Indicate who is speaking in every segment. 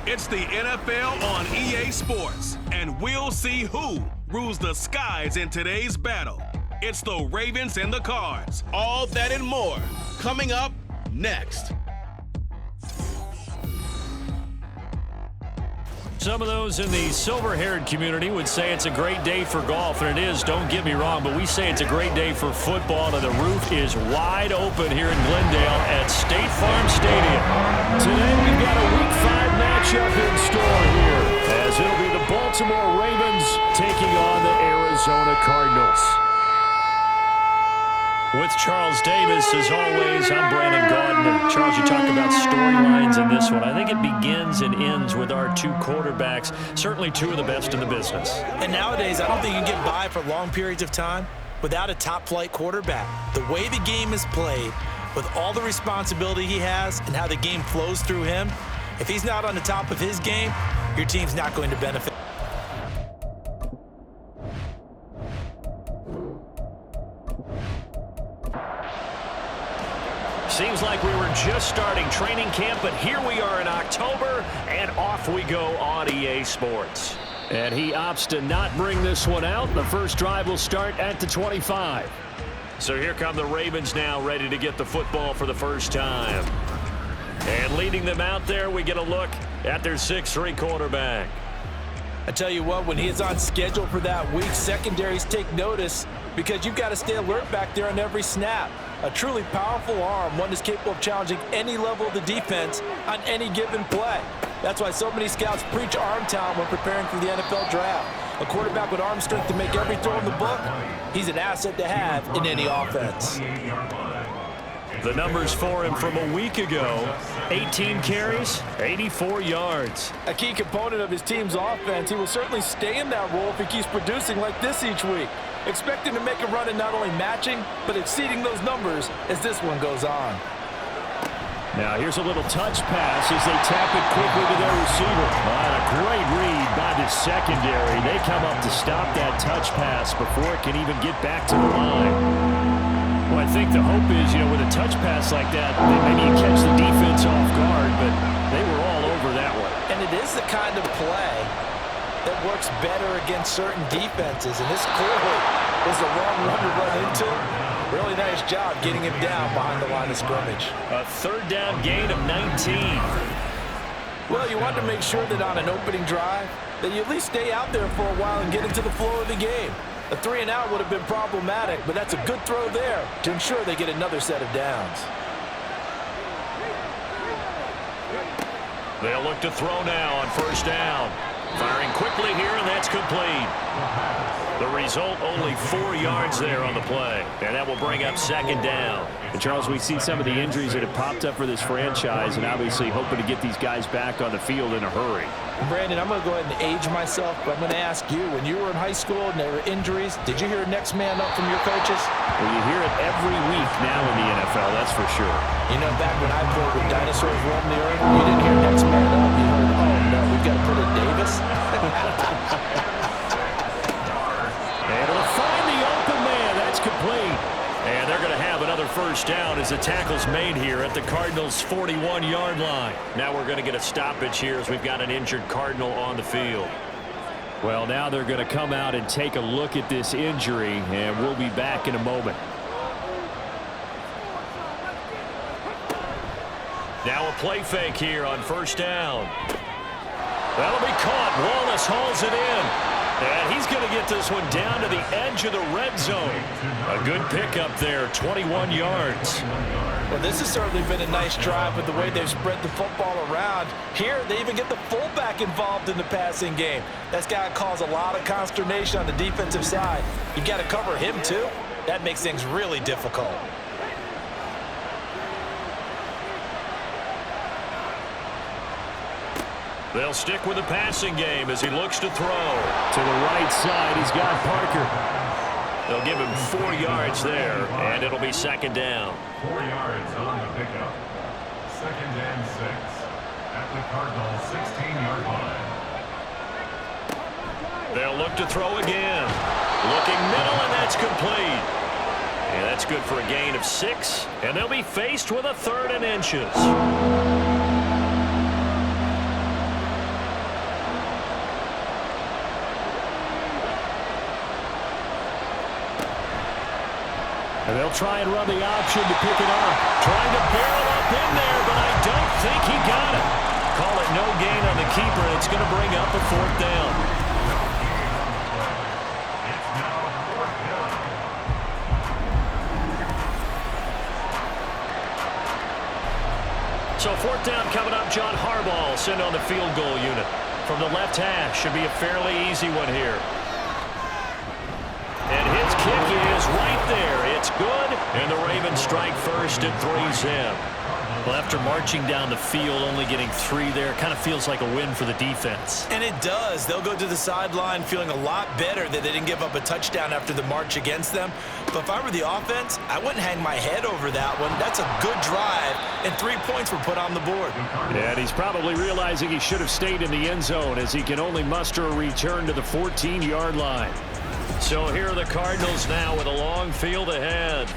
Speaker 1: It's the NFL on EA Sports, and we'll see who rules the skies in today's battle. It's the Ravens and the Cards. All that and more coming up next.
Speaker 2: Some of those in the silver-haired community would say it's a great day for golf, and it is, don't get me wrong, but we say it's a great day for football, and the roof is wide open here in Glendale at State Farm Stadium. Today we've got a Week 5 matchup in store here, as it'll be the Baltimore Ravens taking on the Arizona Cardinals. With Charles Davis, as always, I'm Brandon Gaudin. Charles, you talk about storylines in this one. I think it begins and ends with our two quarterbacks, certainly two of the best in the business.
Speaker 3: And nowadays, I don't think you can get by for long periods of time without a top-flight quarterback. The way the game is played, with all the responsibility he has and how the game flows through him, if he's not on the top of his game, your team's not going to benefit.
Speaker 2: Seems like we were just starting training camp, but here we are in October, and off we go on EA Sports. And he opts to not bring this one out. The first drive will start at the 25. So here come the Ravens now, ready to get the football for the first time. And leading them out there, we get a look at their 6'3" quarterback.
Speaker 3: I tell you what, when he is on schedule for that week, secondaries take notice because you've got to stay alert back there on every snap. A truly powerful arm, one that's capable of challenging any level of the defense on any given play. That's why so many scouts preach arm talent when preparing for the NFL draft. A quarterback with arm strength to make every throw in the book, he's an asset to have in any offense.
Speaker 2: The numbers for him from a week ago: 18 carries, 84 yards.
Speaker 3: A key component of his team's offense. He will certainly stay in that role if he keeps producing like this each week. Expect him to make a run at not only matching, but exceeding those numbers as this one goes on.
Speaker 2: Now here's a little touch pass as they tap it quickly to their receiver. And a great read by the secondary. They come up to stop that touch pass before it can even get back to the line. Well, I think the hope is, with a touch pass like that, maybe you catch the defense off guard, but they were all over that one.
Speaker 3: And it is the kind of play that works better against certain defenses, and this clearly was the wrong one to run into. Really nice job getting him down behind the line of scrimmage.
Speaker 2: A third down gain of 19.
Speaker 3: Well, you want to make sure that on an opening drive that you at least stay out there for a while and get into the flow of the game. A 3-and-out would have been problematic, but that's a good throw there to ensure they get another set of downs.
Speaker 2: They'll look to throw now on first down. Firing quickly here, and that's complete. The result, only 4 yards there on the play, and that will bring up second down.
Speaker 4: And Charles, we see some of the injuries that have popped up for this franchise, and obviously hoping to get these guys back on the field in a hurry.
Speaker 3: Brandon, I'm going to go ahead and age myself, but I'm going to ask you, when you were in high school and there were injuries, did you hear next man up from your coaches?
Speaker 4: Well, you hear it every week now in the NFL, that's for sure.
Speaker 3: Back when I played with dinosaurs roam the earth, you didn't hear next man up. You heard, oh, no, we've got to put in Davis.
Speaker 2: And it'll find the open man. That's complete. And they're going to have another first down as the tackle's made here at the Cardinals' 41-yard line. Now we're going to get a stoppage here as we've got an injured Cardinal on the field.
Speaker 4: Well, now they're going to come out and take a look at this injury, and we'll be back in a moment.
Speaker 2: Now a play fake here on first down. That'll be caught. Wallace hauls it in. And he's going to get this one down to the edge of the red zone. A good pickup there, 21 yards.
Speaker 3: Well, this has certainly been a nice drive with the way they've spread the football around. Here, they even get the fullback involved in the passing game. That's got to cause a lot of consternation on the defensive side. You've got to cover him, too. That makes things really difficult.
Speaker 2: They'll stick with the passing game as he looks to throw.
Speaker 4: To the right side, he's got Parker.
Speaker 2: They'll give him 4 yards there, and it'll be second down.
Speaker 5: 4 yards on the pickup. Second and 6 at the Cardinals' 16-yard line.
Speaker 2: They'll look to throw again. Looking middle, and that's complete. And that's good for a gain of 6, and they'll be faced with a 3rd and inches. They'll try and run the option to pick it up. Trying to barrel up in there, but I don't think he got it. Call it no gain on the keeper. It's going to bring up a 4th down. So 4th down coming up. John Harbaugh will send on the field goal unit. From the left hash, should be a fairly easy one here. And his kick is right there. It's good, and the Ravens strike first at 3-zip. Well, after marching down the field, only getting 3 there, kind of feels like a win for the defense.
Speaker 3: And it does. They'll go to the sideline feeling a lot better that they didn't give up a touchdown after the march against them. But if I were the offense, I wouldn't hang my head over that one. That's a good drive, and 3 points were put on the board.
Speaker 2: And he's probably realizing he should have stayed in the end zone as he can only muster a return to the 14-yard line. So here are the Cardinals now with a long field ahead.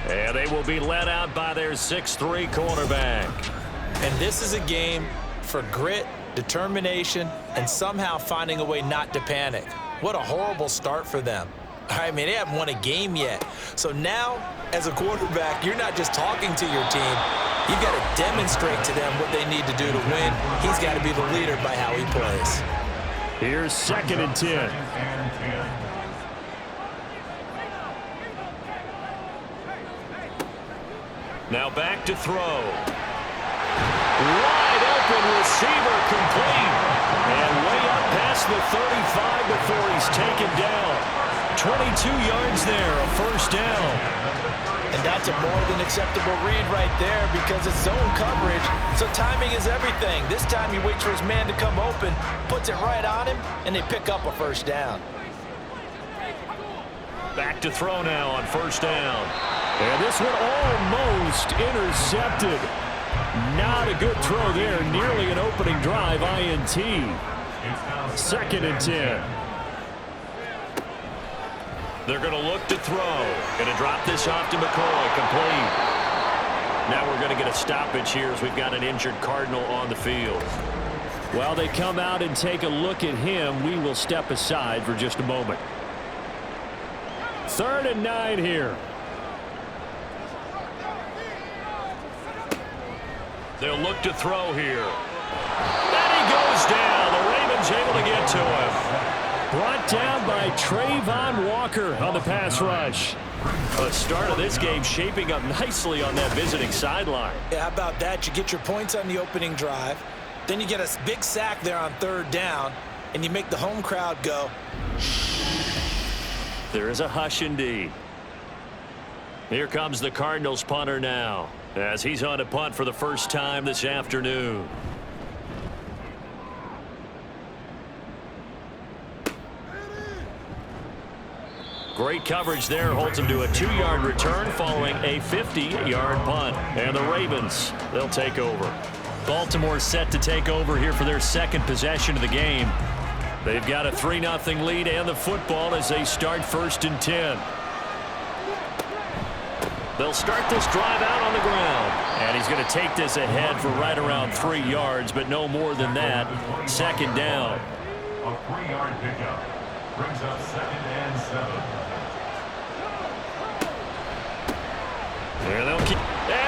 Speaker 2: And they will be led out by their 6'3" cornerback.
Speaker 3: And this is a game for grit, determination, and somehow finding a way not to panic. What a horrible start for them. I mean, they haven't won a game yet. So now, as a quarterback, you're not just talking to your team. You've got to demonstrate to them what they need to do to win. He's got to be the leader by how he plays.
Speaker 2: Here's 2nd and 10. Now back to throw. Wide open receiver complete. And way up past the 35 before he's taken down. 22 yards there, a 1st down.
Speaker 3: And that's a more than acceptable read right there because it's zone coverage, so timing is everything. This time he waits for his man to come open, puts it right on him, and they pick up a 1st down.
Speaker 2: Back to throw now on 1st down. And this one almost intercepted. Not a good throw there. Nearly an opening drive INT. 2nd and 10. They're going to look to throw. Going to drop this off to McCoy. Complete. Now we're going to get a stoppage here as we've got an injured Cardinal on the field. While they come out and take a look at him, we will step aside for just a moment. 3rd and 9 here. They'll look to throw here. And he goes down. The Ravens able to get to him. Brought down by Trayvon Walker on the pass rush. The start of this game shaping up nicely on that visiting sideline.
Speaker 3: Yeah, how about that? You get your points on the opening drive. Then you get a big sack there on 3rd down. And you make the home crowd go.
Speaker 2: There is a hush indeed. Here comes the Cardinals punter now, as he's on a punt for the first time this afternoon. Great coverage there, holds him to a 2-yard return following a 50-yard punt. And the Ravens, they'll take over. Baltimore set to take over here for their 2nd possession of the game. They've got a 3-0 lead and the football as they start 1st and 10. They'll start this drive out on the ground. And he's going to take this ahead for right around 3 yards, but no more than that. 2nd down.
Speaker 5: A 3-yard pickup brings up 2nd and 7.
Speaker 2: And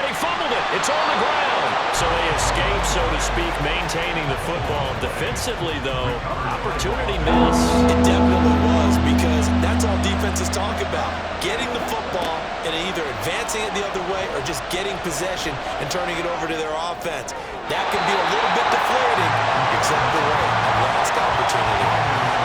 Speaker 2: he fumbled it. It's on the ground. So they escape, so to speak, maintaining the football. Defensively, though, opportunity miss.
Speaker 3: It definitely was, because that's all defenses talk about. Getting the football and either advancing it the other way or just getting possession and turning it over to their offense. That can be a little bit deflating. Exactly right. A lost opportunity.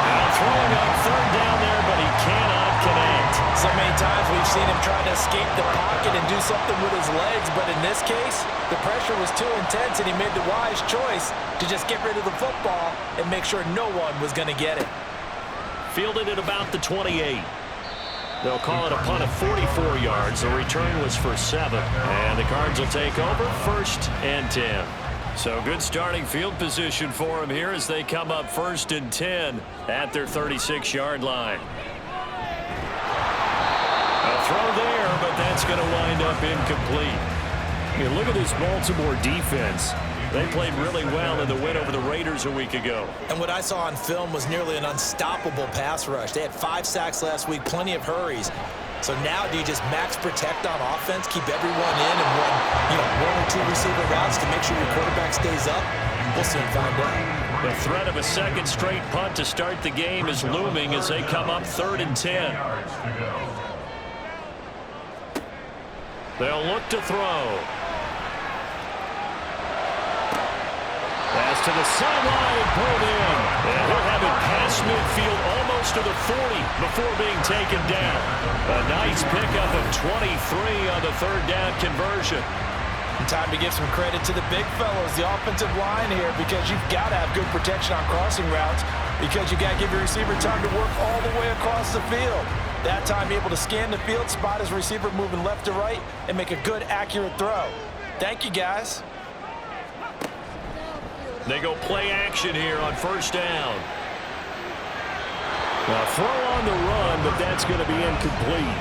Speaker 2: Now throwing on 3rd down there, but he cannot connect.
Speaker 3: So many times we've seen him try to escape the pocket and do something with his legs, but in this case, the pressure was too intense and he made the wise choice to just get rid of the football and make sure no one was going to get it.
Speaker 2: Fielded at about the 28. They'll call it a punt of 44 yards. The return was for 7. And the Cards will take over 1st and 10. So good starting field position for them here as they come up 1st and 10 at their 36-yard line. A throw there, but that's going to wind up incomplete. Here, look at this Baltimore defense. They played really well in the win over the Raiders a week ago.
Speaker 3: And what I saw on film was nearly an unstoppable pass rush. They had 5 sacks last week, plenty of hurries. So now do you just max protect on offense, keep everyone in and run, one or two receiver routes to make sure your quarterback stays up? We'll soon find out.
Speaker 2: The threat of a second straight punt to start the game is looming as they come up 3rd and 10. They'll look to throw. Pass to the sideline and pulled in. And he'll have it past midfield almost to the 40 before being taken down. A nice pickup of 23 on the 3rd down conversion.
Speaker 3: Time to give some credit to the big fellows, the offensive line here, because you've got to have good protection on crossing routes because you got to give your receiver time to work all the way across the field. That time able to scan the field, spot his receiver moving left to right, and make a good, accurate throw. Thank you, guys.
Speaker 2: They go play action here on 1st down. Now throw on the run, but that's going to be incomplete.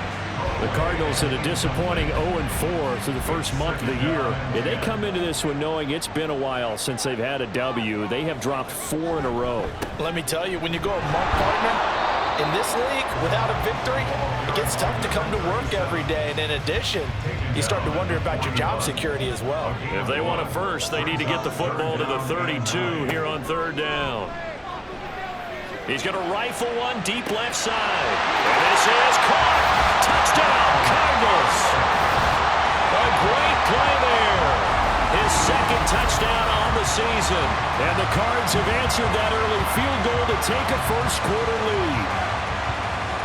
Speaker 2: The Cardinals in a disappointing 0-4 through the first month of the year. And they come into this one knowing it's been a while since they've had a W. They have dropped 4 in a row.
Speaker 3: Let me tell you, when you go a month, partner, in this league, without a victory, it gets tough to come to work every day. And in addition, you start to wonder about your job security as well.
Speaker 2: If they want it first, they need to get the football to the 32 here on 3rd down. He's going to rifle one deep left side. And this is caught. Touchdown, Cardinals. A great play there. His 2nd touchdown on the season. And the Cards have answered that early field goal to take a first-quarter lead.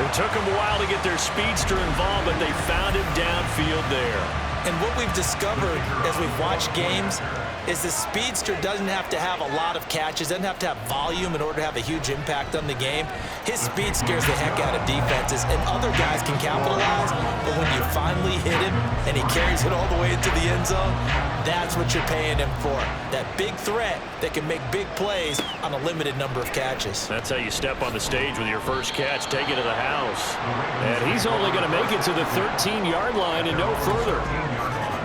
Speaker 2: It took them a while to get their speedster involved, but they found him downfield there.
Speaker 3: And what we've discovered as we've watched games is the speedster doesn't have to have a lot of catches, doesn't have to have volume in order to have a huge impact on the game. His speed scares the heck out of defenses, and other guys can capitalize, but when you finally hit him and he carries it all the way into the end zone, that's what you're paying him for. That big threat that can make big plays on a limited number of catches.
Speaker 2: That's how you step on the stage with your first catch, take it to the house. And he's only going to make it to the 13-yard line and no further.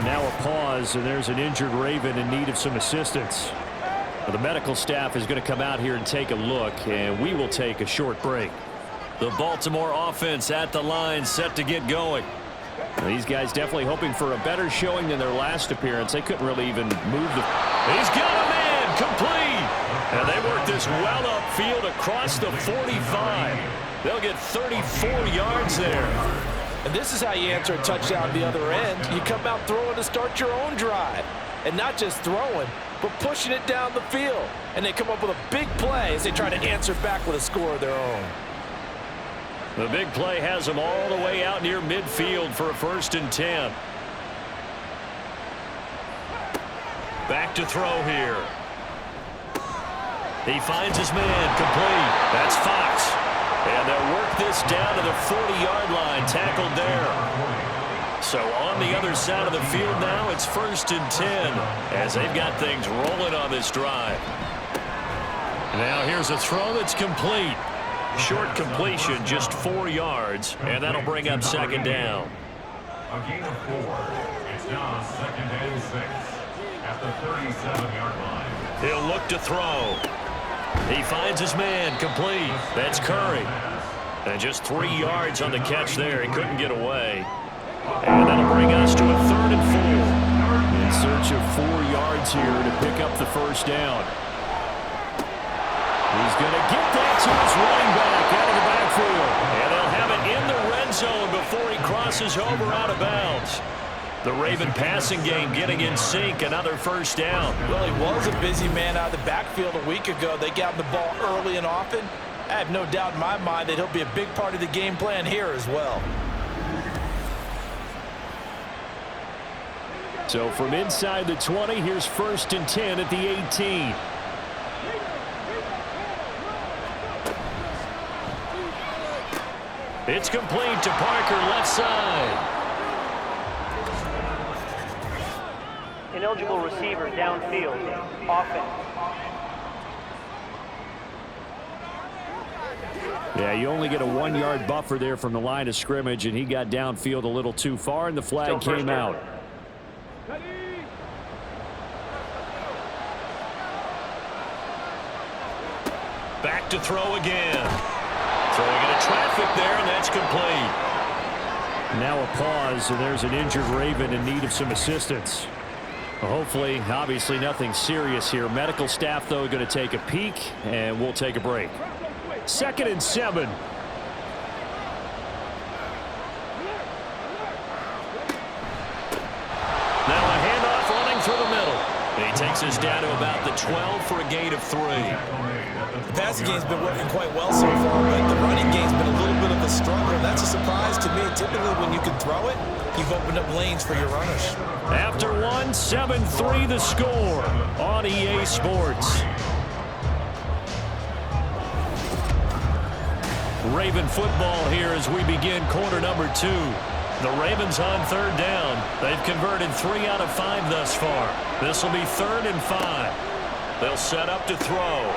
Speaker 2: Now a pause, and there's an injured Raven in need of some assistance. The medical staff is going to come out here and take a look, and we will take a short break. The Baltimore offense at the line, set to get going. Well, these guys definitely hoping for a better showing than their last appearance. They couldn't really even move the... He's got a man, complete! And they work this well upfield across the 45. They'll get 34 yards there.
Speaker 3: And this is how you answer a touchdown at the other end. You come out throwing to start your own drive. And not just throwing, but pushing it down the field. And they come up with a big play as they try to answer back with a score of their own.
Speaker 2: The big play has them all the way out near midfield for a 1st and 10. Back to throw here. He finds his man, complete. That's Fox. And they'll work this down to the 40-yard line, tackled there. So on the other side of the field now, it's 1st and 10 as they've got things rolling on this drive. Now here's a throw that's complete. Short completion, just 4 yards, and that'll bring up 2nd down.
Speaker 5: A gain of 4. It's now 2nd and 6 at the 37-yard line.
Speaker 2: He'll look to throw. He finds his man, complete. That's Curry. And just 3 yards on the catch there. He couldn't get away. And that'll bring us to a 3rd and 4. In search of 4 yards here to pick up the 1st down. He's going to get that to his running back out of the backfield. And they'll have it in the red zone before he crosses over out of bounds. The Raven passing game getting in sync, another 1st down.
Speaker 3: Well, he was a busy man out of the backfield a week ago. They got him the ball early and often. I have no doubt in my mind that he'll be a big part of the game plan here as well.
Speaker 2: So from inside the 20, here's 1st and 10 at the 18. It's complete to Parker, left side.
Speaker 6: Ineligible receiver downfield. Offense.
Speaker 2: Yeah, you only get a 1-yard buffer there from the line of scrimmage, and he got downfield a little too far, and the flag came out. Back to throw again. Throwing into traffic there, and that's complete.
Speaker 4: Now a pause, and there's an injured Raven in need of some assistance. Well, hopefully, obviously nothing serious here. Medical staff, though, going to take a peek, and we'll take a break. 2nd and 7. Now a handoff running through the middle. He takes us down to about the 12 for a gain of 3.
Speaker 3: The passing game's been working quite well so far, but the running game's been a little bit of a struggle. That's a surprise to me. Typically, when you can throw it, you've opened up lanes for your runners.
Speaker 4: After 1, 7-3 the score on EA Sports. Raven football here as we begin quarter number 2. The Ravens on 3rd down. They've converted 3 out of 5 thus far. This will be 3rd and 5. They'll set up to throw.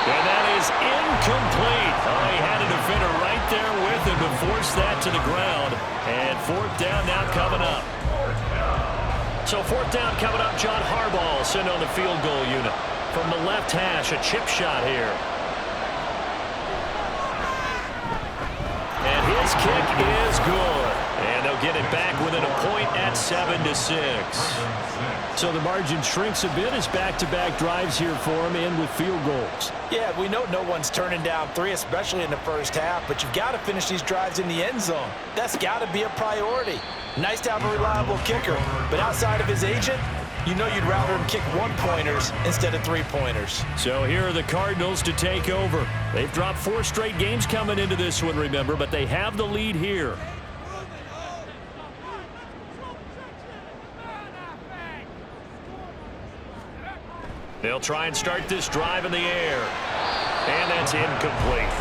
Speaker 4: And that is incomplete. Oh, he had a defender right there with him to force that to the ground. And 4th down now coming up. So 4th down coming up. John Harbaugh sent on the field goal unit. From the left hash, a chip shot here. And his kick is good. And they'll get it back within a point at 7-6. So the margin shrinks a bit as back-to-back drives here for him, and with field goals.
Speaker 3: Yeah, we know no one's turning down 3, especially in the first half, but you've got to finish these drives in the end zone. That's got to be a priority. Nice to have a reliable kicker, but outside of his agent, you know you'd rather him kick 1-pointers instead of 3-pointers.
Speaker 4: So here are the Cardinals to take over. They've dropped 4 straight games coming into this one, remember, but they have the lead here. They'll try and start this drive in the air. And that's incomplete.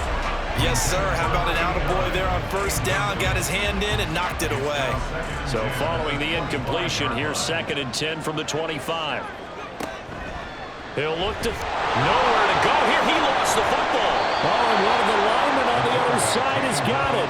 Speaker 3: Yes, sir. How about an attaboy there on 1st down? Got his hand in and knocked it away.
Speaker 4: So following the incompletion, here's 2nd and 10 from the 25. He'll look to nowhere to go here. He lost the football. Oh, and one of the linemen on the other side has got it.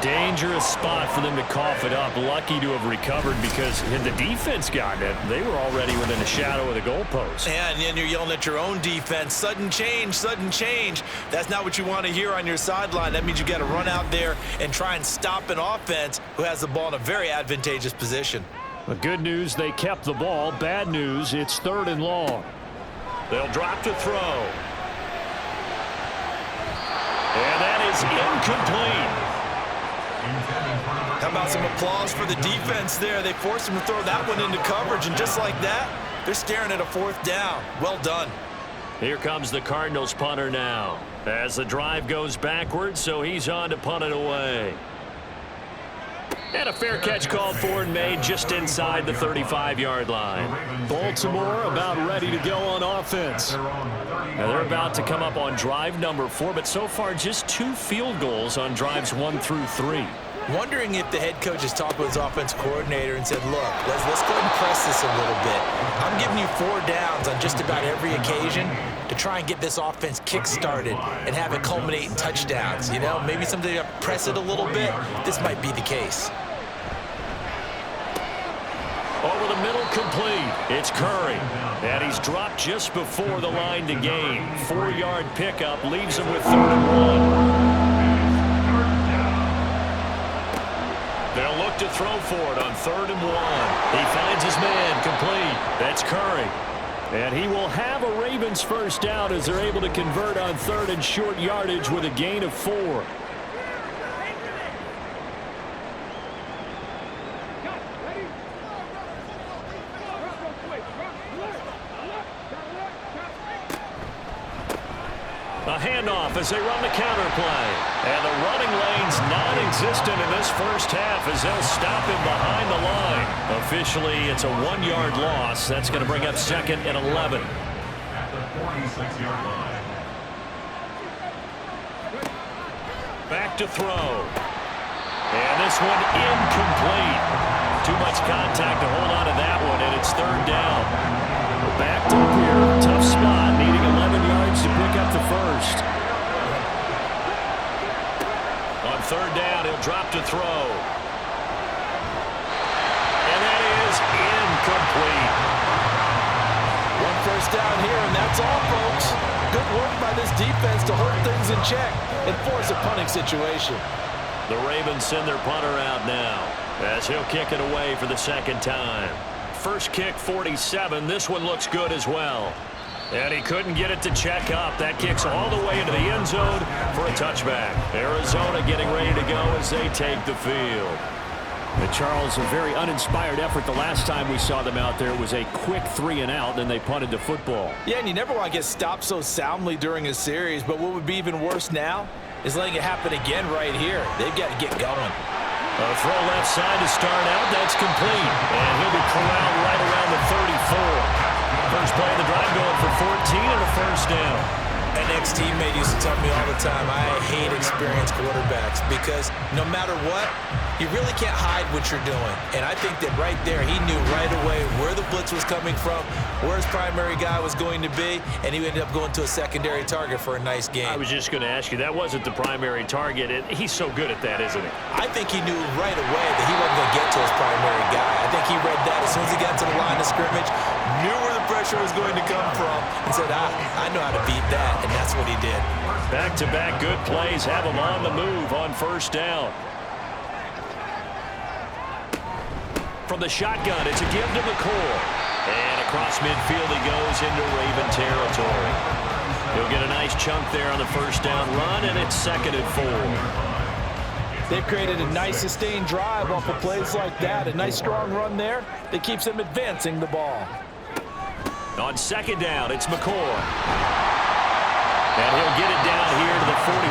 Speaker 4: Dangerous spot for them to cough it up. Lucky to have recovered because had the defense gotten it, they were already within the shadow of the goalpost.
Speaker 3: Yeah, and then you're yelling at your own defense. Sudden change, sudden change. That's not what you want to hear on your sideline. That means you got to run out there and try and stop an offense who has the ball in a very advantageous position.
Speaker 4: The good news, they kept the ball. Bad news, it's 3rd and long. They'll drop to throw. And that is incomplete.
Speaker 3: How about some applause for the defense there? They forced him to throw that one into coverage, and just like that, they're staring at a 4th down. Well done.
Speaker 4: Here comes the Cardinals punter now. As the drive goes backwards, so he's on to punt it away. And a fair catch called for and made just inside the 35-yard line. Baltimore about ready to go on offense. Now they're about to come up on drive number 4, but so far just 2 field goals on drives 1 through 3.
Speaker 3: Wondering if the head coach has talked with his offense coordinator and said, look, let's go ahead and press this a little bit. I'm giving you 4 downs on just about every occasion to try and get this offense kick-started and have it culminate in touchdowns. You know, maybe something to press it a little bit. This might be the case.
Speaker 4: Over the middle, complete. It's Curry. And he's dropped just before the line to gain. 4-yard pickup leaves him with 3rd and 1. They'll look to throw for it on 3rd and 1. He finds his man, complete. That's Curry. And he will have a Ravens 1st down as they're able to convert on 3rd and short yardage with a gain of 4. A handoff as they run the counter play. And the running lane's non-existent in this first half as they'll stop him behind the line. Officially, it's a 1-yard loss. That's going to bring up 2nd and 11.
Speaker 5: At the 46-yard line.
Speaker 4: Back to throw. And this one incomplete. Too much contact to hold on to that one, and it's 3rd down. We're backed up here. Tough spot, needing 11 yards to pick up the first. On 3rd down, he'll drop to throw. And that is incomplete.
Speaker 3: 1 first down here, and that's all, folks. Good work by this defense to hold things in check and force a punting situation.
Speaker 4: The Ravens send their punter out now as he'll kick it away for the second time. First kick, 47. This one looks good as well. And he couldn't get it to check up. That kicks all the way into the end zone for a touchback. Arizona getting ready to go as they take the field.
Speaker 2: And Charles, a very uninspired effort. The last time we saw them out there was a quick 3-and-out, and they punted the football.
Speaker 3: Yeah, and you never want to get stopped so soundly during a series, but what would be even worse now is letting it happen again right here. They've got to get going.
Speaker 4: A throw left side to start out. That's complete. And he'll be corralled right around the 34. First play of the drive going for 14 and a first down.
Speaker 3: An ex-teammate used to tell me all the time, I hate experienced quarterbacks because no matter what, you really can't hide what you're doing. And I think that right there, he knew right away where the blitz was coming from, where his primary guy was going to be, and he ended up going to a secondary target for a nice game.
Speaker 4: I was just going to ask you, that wasn't the primary target. He's so good at that, isn't he?
Speaker 3: I think he knew right away that he wasn't going to get to his primary guy. I think he read that as soon as he got to the line of scrimmage, knew where the pressure was going to come from, and said, I know how to beat that, and that's what he did.
Speaker 4: Back-to-back good plays have him on the move on first down. From the shotgun, it's a give to McCoy. And across midfield he goes into Raven territory. He'll get a nice chunk there on the first down run, and it's 2nd and 4.
Speaker 3: They've created a nice sustained drive off of plays like that. A nice strong run there that keeps them advancing the ball.
Speaker 4: On 2nd down, it's McCoy. And he'll get it down here to the 43.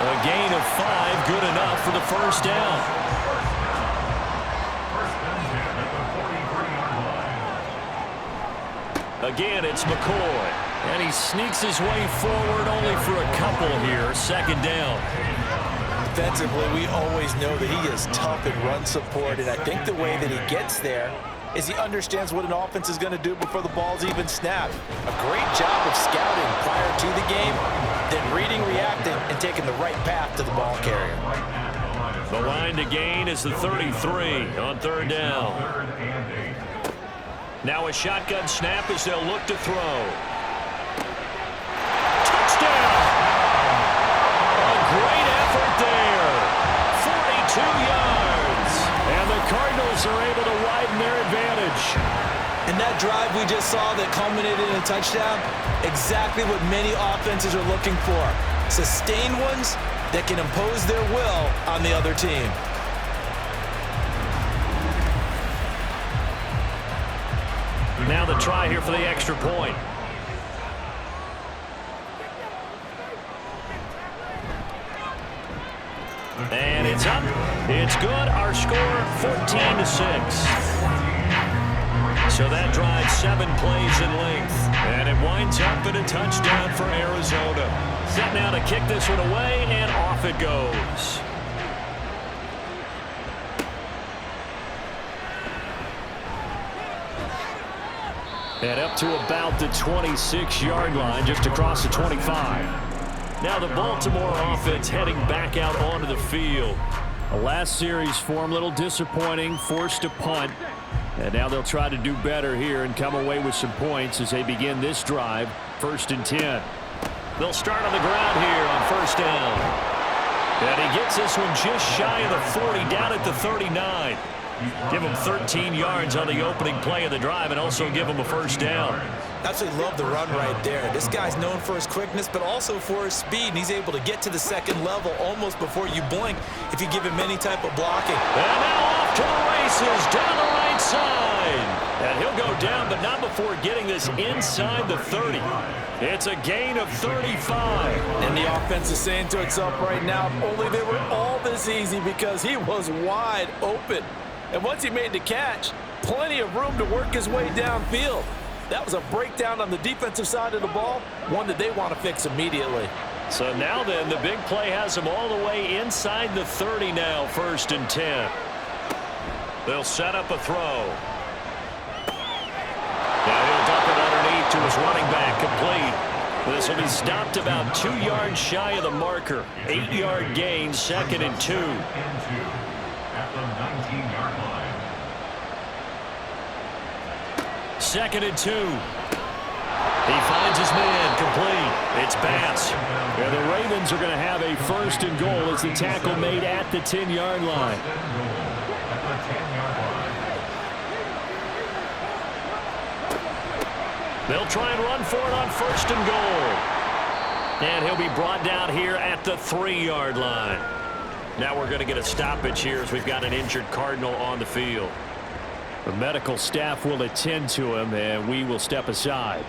Speaker 4: A gain of 5, good enough for the first down. Again, it's McCoy. And he sneaks his way forward only for a couple here. 2nd down.
Speaker 3: Defensively, we always know that he is tough in run support, and I think the way that he gets there is he understands what an offense is going to do before the ball's even snapped. A great job of scouting prior to the game, then reading, reacting, and taking the right path to the ball carrier.
Speaker 4: The line to gain is the 33 on 3rd down. Now a shotgun snap as they'll look to throw. Touchdown! A great effort there. 42 yards. And the Cardinals are able to widen their advantage.
Speaker 3: And that drive we just saw that culminated in a touchdown, exactly what many offenses are looking for. Sustained ones that can impose their will on the other team.
Speaker 4: Now the try here for the extra point. And it's up. It's good. Our score, 14-6. So that drives 7 plays in length. And it winds up in a touchdown for Arizona. Set now to kick this one away, and off it goes. And up to about the 26-yard line, just across the 25. Now the Baltimore offense heading back out onto the field.
Speaker 2: The last series for them, a little disappointing, forced to punt. And now they'll try to do better here and come away with some points as they begin this drive, 1st and 10.
Speaker 4: They'll start on the ground here on 1st down. And he gets this one just shy of the 40, down at the 39. Give him 13 yards on the opening play of the drive and also give him a 1st down.
Speaker 3: Absolutely love the run right there. This guy's known for his quickness, but also for his speed, and he's able to get to the 2nd level almost before you blink if you give him any type of blocking.
Speaker 4: And now off to the races down the right side. And he'll go down, but not before getting this inside the 30. It's a gain of 35.
Speaker 3: And the offense is saying to itself right now, if only they were all this easy, because he was wide open. And once he made the catch, plenty of room to work his way downfield. That was a breakdown on the defensive side of the ball, one that they want to fix immediately.
Speaker 4: So now then, the big play has him all the way inside the 30 now, 1st and 10. They'll set up a throw. Now he'll dump it underneath to his running back, complete. This will be stopped about 2 yards shy of the marker. 8-yard gain, 2nd and 2.
Speaker 5: At the 19-yard line.
Speaker 4: 2nd and 2. He finds his man, complete.
Speaker 2: It's Bass. And the Ravens are going to have a 1st and goal as the tackle made at the 10-yard line. They'll try and run for it on 1st and goal. And he'll be brought down here at the 3-yard line. Now we're going to get a stoppage here as we've got an injured Cardinal on the field. The medical staff will attend to him, and we will step aside.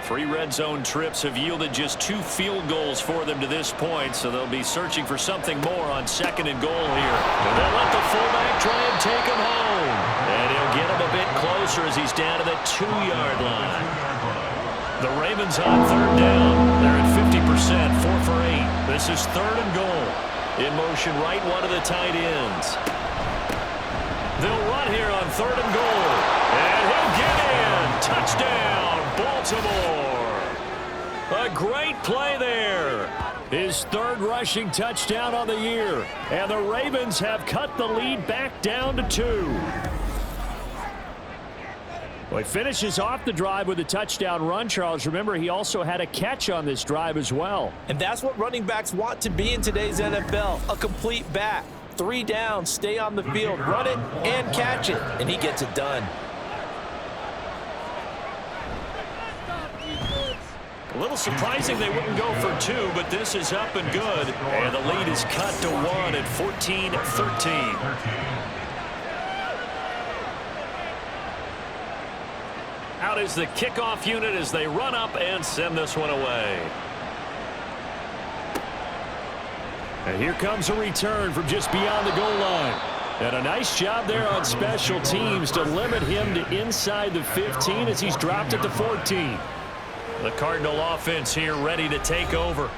Speaker 2: 3 red zone trips have yielded just 2 field goals for them to this point, so they'll be searching for something more on 2nd and goal here. And they'll let the fullback try and take him home. And he'll get him a bit closer as he's down to the 2-yard line. The Ravens on 3rd down. They're at 50%, 4 for 8. This is 3rd and goal. In motion right, one of the tight ends. They'll run here on 3rd and goal. And he'll get in. Touchdown, Baltimore. A great play there. His 3rd rushing touchdown on the year. And the Ravens have cut the lead back down to 2. Well, he finishes off the drive with a touchdown run, Charles. Remember, he also had a catch on this drive as well.
Speaker 3: And that's what running backs want to be in today's NFL, a complete back. 3 down, stay on the field, run it, and catch it. And he gets it done.
Speaker 2: A little surprising they wouldn't go for 2, but this is up and good. And the lead is cut to 1 at 14-13. Out is the kickoff unit as they run up and send this one away. And here comes a return from just beyond the goal line. And a nice job there on special teams to limit him to inside the 15 as he's dropped it to 14. The Cardinal offense here ready to take over.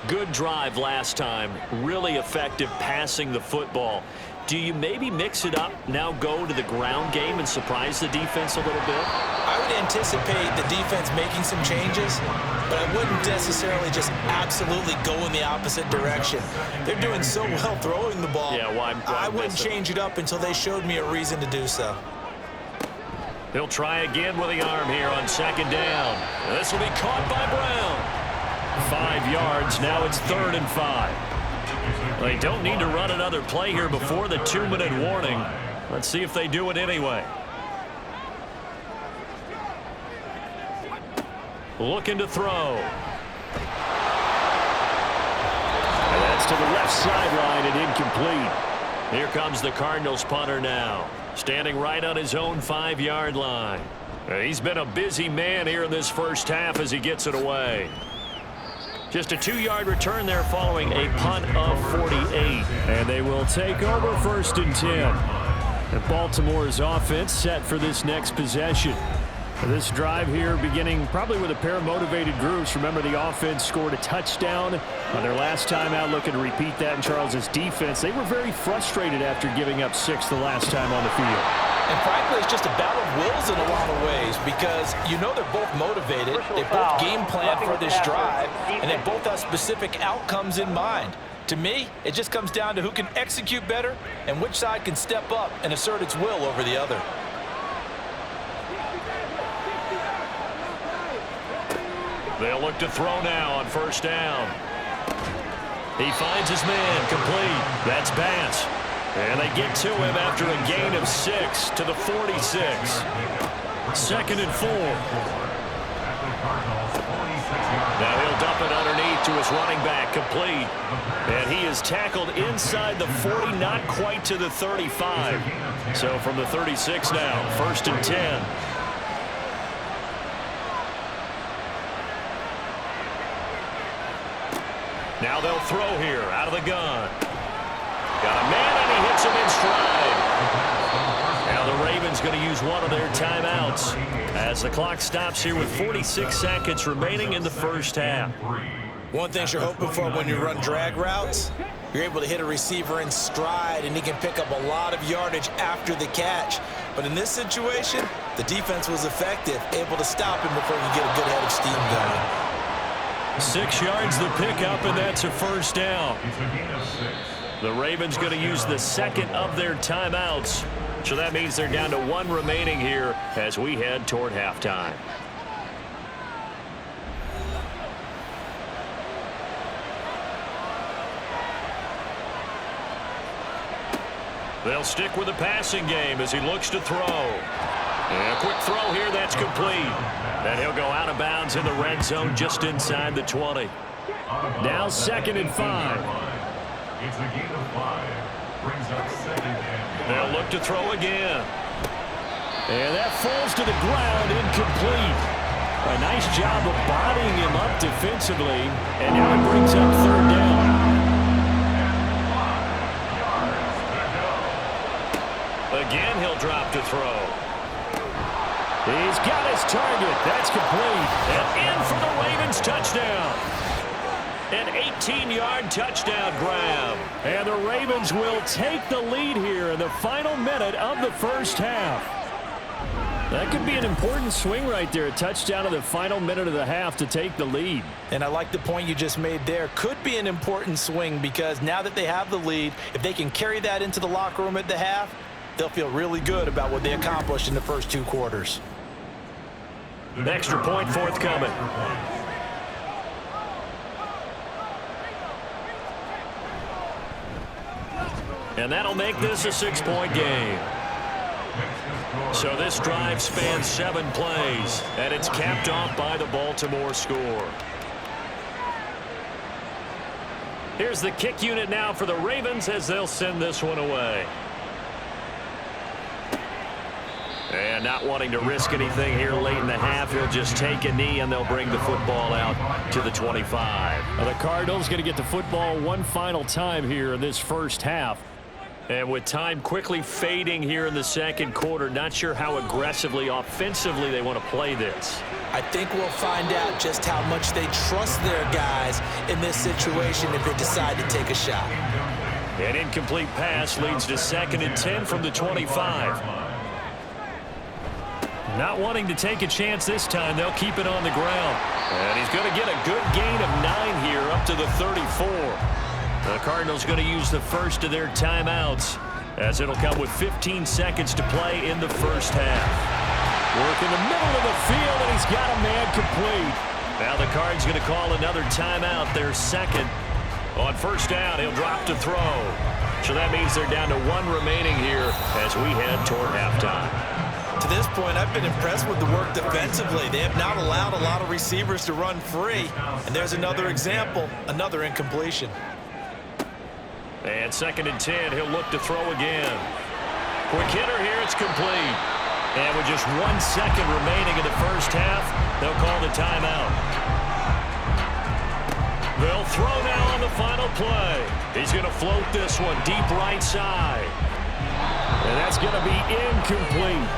Speaker 2: Good drive last time. Really effective passing the football. Do you maybe mix it up, now go to the ground game and surprise the defense a little bit?
Speaker 3: I would anticipate the defense making some changes, but I wouldn't necessarily just absolutely go in the opposite direction. They're doing so well throwing the ball.
Speaker 2: Yeah, why
Speaker 3: I wouldn't change it up until they showed me a reason to do so.
Speaker 2: He'll try again with the arm here on 2nd down. This will be caught by Brown. 5 yards, now it's 3rd and 5. They don't need to run another play here before the 2-minute warning. Let's see if they do it anyway. Looking to throw. And that's to the left sideline and incomplete. Here comes the Cardinals punter now. Standing right on his own 5-yard line. He's been a busy man here in this first half as he gets it away. Just a 2-yard return there following a punt of 48. And they will take over 1st and 10. And Baltimore's offense set for this next possession. This drive here beginning probably with a pair of motivated groups. Remember, the offense scored a touchdown on their last time out. Looking to repeat that in Charles's defense. They were very frustrated after giving up 6 the last time on the field.
Speaker 3: And frankly, it's just a battle of wills in a lot of ways because you know they're both motivated. They both game plan for this drive, and they both have specific outcomes in mind. To me, it just comes down to who can execute better and which side can step up and assert its will over the other.
Speaker 2: They'll look to throw now on 1st down. He finds his man complete. That's Bass. And they get to him after a gain of 6 to the 46. 2nd and 4. Now he'll dump it underneath to his running back, complete. And he is tackled inside the 40, not quite to the 35. So from the 36 now, 1st and 10. Now they'll throw here out of the gun. Got a man, and he hits him in stride. Now the Ravens going to use one of their timeouts as the clock stops here with 46 seconds remaining in the first half.
Speaker 3: One thing you're hoping for when you run drag routes, you're able to hit a receiver in stride, and he can pick up a lot of yardage after the catch. But in this situation, the defense was effective, able to stop him before he get a good head of steam going.
Speaker 2: 6 yards the pickup, and that's a 1st down. The Ravens going to use the 2nd of their timeouts. So that means they're down to 1 remaining here as we head toward halftime. They'll stick with the passing game as he looks to throw. And a quick throw here, that's complete. And he'll go out of bounds in the red zone just inside the 20. Now 2nd and 5.
Speaker 5: It's a gain of 5. Brings up 2nd and 5.
Speaker 2: They'll look to throw again. And that falls to the ground, incomplete. A nice job of bodying him up defensively. And now it brings up 3rd down. Again, he'll drop to throw. He's got his target. That's complete. And in for the Ravens touchdown. An 18-yard touchdown grab. And the Ravens will take the lead here in the final minute of the first half. That could be an important swing right there. A touchdown in the final minute of the half to take the lead.
Speaker 3: And I like the point you just made there. Could be an important swing because now that they have the lead, if they can carry that into the locker room at the half, they'll feel really good about what they accomplished in the first 2 quarters.
Speaker 2: An extra point forthcoming. And that'll make this a 6-point game. So this drive spans 7 plays, and it's capped off by the Baltimore score. Here's the kick unit now for the Ravens as they'll send this one away. And not wanting to risk anything here late in the half, he'll just take a knee and they'll bring the football out to the 25.
Speaker 4: Well, the Cardinals going to get the football one final time here in this first half.
Speaker 2: And with time quickly fading here in the 2nd quarter, not sure how aggressively, offensively they want to play this.
Speaker 3: I think we'll find out just how much they trust their guys in this situation if they decide to take a shot.
Speaker 2: An incomplete pass leads to 2nd and 10 from the 25. Not wanting to take a chance this time, they'll keep it on the ground. And he's going to get a good gain of 9 here up to the 34. The Cardinals going to use the first of their timeouts as it'll come with 15 seconds to play in the first half. Work in the middle of the field, and he's got a man complete. Now the Cards going to call another timeout, their 2nd. On 1st down, he'll drop to throw. So that means they're down to 1 remaining here as we head toward halftime.
Speaker 3: To this point, I've been impressed with the work defensively. They have not allowed a lot of receivers to run free. And there's another example, another incompletion.
Speaker 2: And 2nd and 10, he'll look to throw again. Quick hitter here, it's complete. And with just 1 second remaining in the first half, they'll call the timeout. They'll throw now on the final play. He's going to float this one deep right side. And that's going to be incomplete.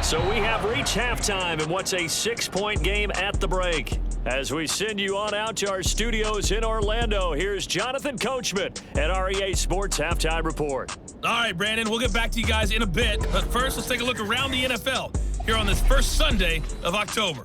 Speaker 2: So we have reached halftime in what's a 6-point game at the break. As we send you on out to our studios in Orlando, here's Jonathan Coachman at our EA Sports Halftime Report.
Speaker 7: All right, Brandon, we'll get back to you guys in a bit. But first, let's take a look around the NFL here on this first Sunday of October.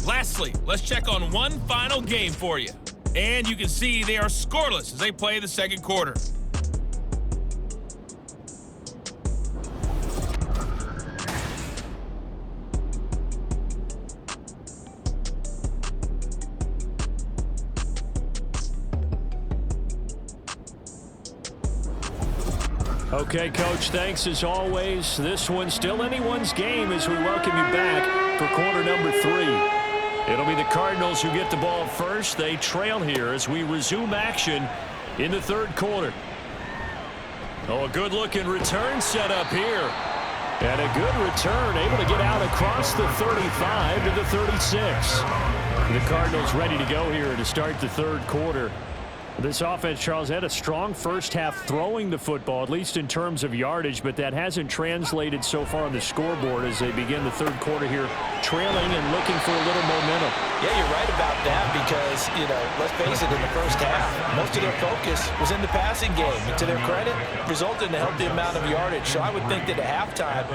Speaker 7: Lastly, let's check on one final game for you. And you can see they are scoreless as they play the 2nd quarter.
Speaker 4: Okay, Coach, thanks as always. This one's still anyone's game as we welcome you back for quarter number 3. It'll be the Cardinals who get the ball first. They trail here as we resume action in the 3rd quarter. Oh, a good-looking return set up here. And a good return, able to get out across the 35 to the 36. The Cardinals ready to go here to start the 3rd quarter. This offense, Charles, had a strong first half throwing the football, at least in terms of yardage, but that hasn't translated so far on the scoreboard as they begin the third quarter here, trailing and looking for a little momentum.
Speaker 3: Yeah, you're right about that because, let's face it, in the first half, most of their focus was in the passing game. And to their credit, resulted in a healthy amount of yardage. So I would think that at halftime,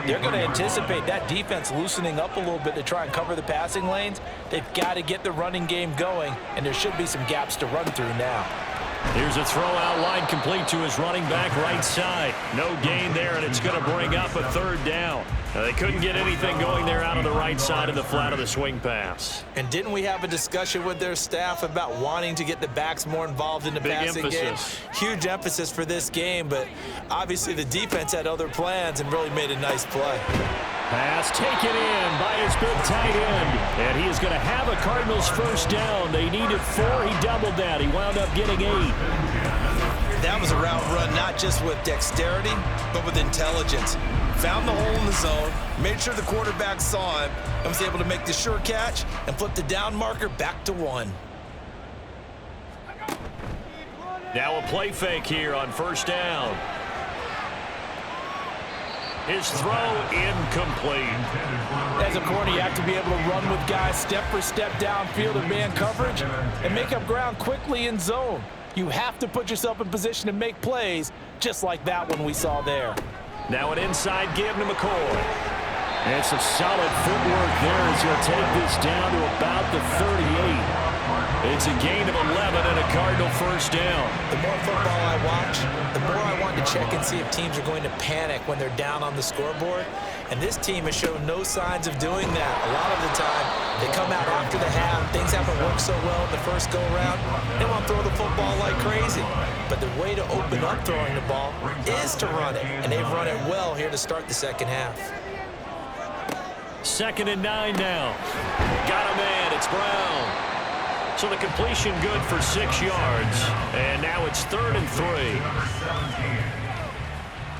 Speaker 3: they're going to anticipate that defense loosening up a little bit to try and cover the passing lanes. They've got to get the running game going, and there should be some gaps to run through now.
Speaker 4: Here's a throw out line complete to his running back right side. No gain there, and it's going to bring up a third down. Now, they couldn't get anything going there out of the right side of the flat of the swing pass.
Speaker 3: And didn't we have a discussion with their staff about wanting to get the backs more involved in the passing game? Huge emphasis for this game, but obviously the defense had other plans and really made a nice play.
Speaker 4: Pass taken in by his big tight end. And he is going to have a Cardinals first down. They needed 4. He doubled that. He wound up getting 8.
Speaker 3: That was a route run not just with dexterity, but with intelligence. Found the hole in the zone, made sure the quarterback saw him, and was able to make the sure catch and flip the down marker back to 1.
Speaker 4: Now a play fake here on first down. His throw incomplete.
Speaker 3: As a corner, you have to be able to run with guys step for step downfield in man coverage and make up ground quickly in zone. You have to put yourself in position to make plays, just like that one we saw there.
Speaker 4: Now an inside give to McCoy. And some solid footwork there as he'll take this down to about the 38. It's a gain of 11 and a Cardinal first down.
Speaker 3: The more football I watch, the more I want to check and see if teams are going to panic when they're down on the scoreboard. And this team has shown no signs of doing that. A lot of the time, they come out after the half. Things haven't worked so well in the first go-around. They want to throw the football like crazy. But the way to open up throwing the ball is to run it. And they've run it well here to start the second half.
Speaker 4: 2nd and 9 now. Got a man. It's Brown. So the completion good for 6 yards. And now it's 3rd and 3.
Speaker 5: Number 17.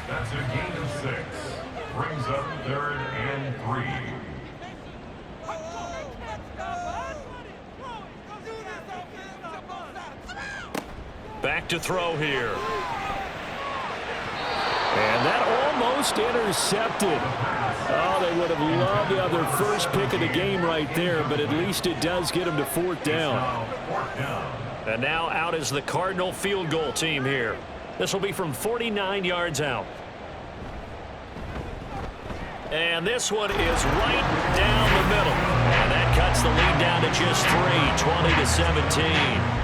Speaker 5: That's a gain of 6. Brings up 3rd and 3.
Speaker 4: Back to throw here. And that almost intercepted. Oh, they would have loved to have their first pick of the game right there, but at least it does get them to 4th down. And now out is the Cardinal field goal team here. This will be from 49 yards out. And this one is right down the middle. And that cuts the lead down to just 3, 20-17.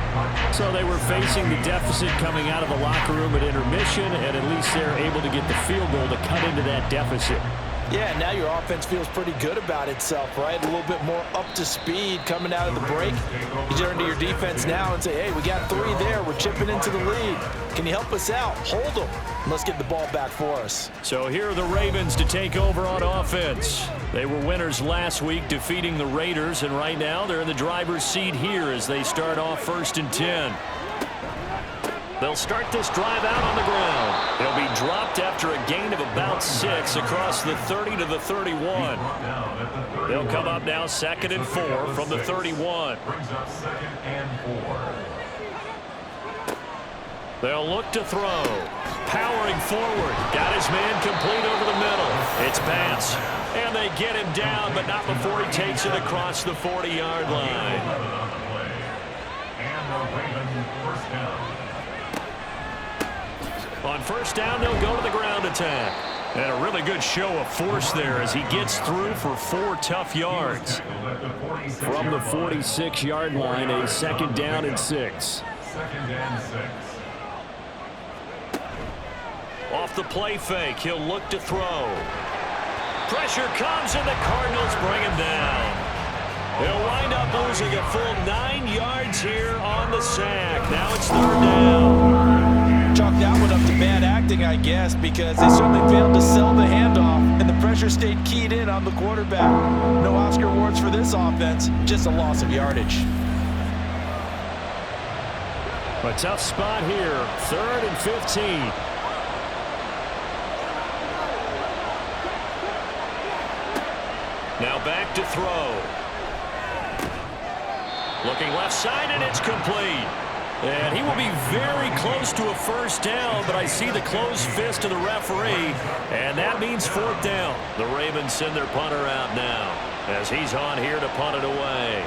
Speaker 4: So they were facing the deficit coming out of the locker room at intermission, and at least they're able to get the field goal to cut into that deficit.
Speaker 3: Yeah, now your offense feels pretty good about itself, right? A little bit more up to speed coming out of the break. You turn to your defense now and say, hey, we got 3 there. We're chipping into the lead. Can you help us out? Hold them. Let's get the ball back for us.
Speaker 4: So here are the Ravens to take over on offense. They were winners last week, defeating the Raiders, and right now they're in the driver's seat here as they start off 1st and 10. They'll start this drive out on the ground. They'll be dropped after a gain of about 6 across the 30 to the 31. They'll come up now 2nd and 4 from the 31.
Speaker 5: Brings up 2nd and 4.
Speaker 4: They'll look to throw. Powering forward. Got his man complete over the middle. It's pass. And they get him down, but not before he takes it across the 40-yard line.
Speaker 5: And the Ravens first down.
Speaker 4: On first down, they'll go to the ground attack. And a really good show of force there as he gets through for 4 tough yards. From the 46-yard line, a 2nd down and 6.
Speaker 5: 2nd and 6.
Speaker 4: Off the play fake, he'll look to throw. Pressure comes, and the Cardinals bring him down. He'll wind up losing a full 9 yards here on the sack. Now it's 3rd down.
Speaker 3: Chalk that one up to bad acting, I guess, because they certainly failed to sell the handoff, and the pressure stayed keyed in on the quarterback. No Oscar awards for this offense, just a loss of yardage.
Speaker 4: A tough spot here, 3rd and 15. Now back to throw. Looking left side, and it's complete. And he will be very close to a first down, but I see the closed fist of the referee, and that means fourth down. The Ravens send their punter out now as he's on here to punt it away.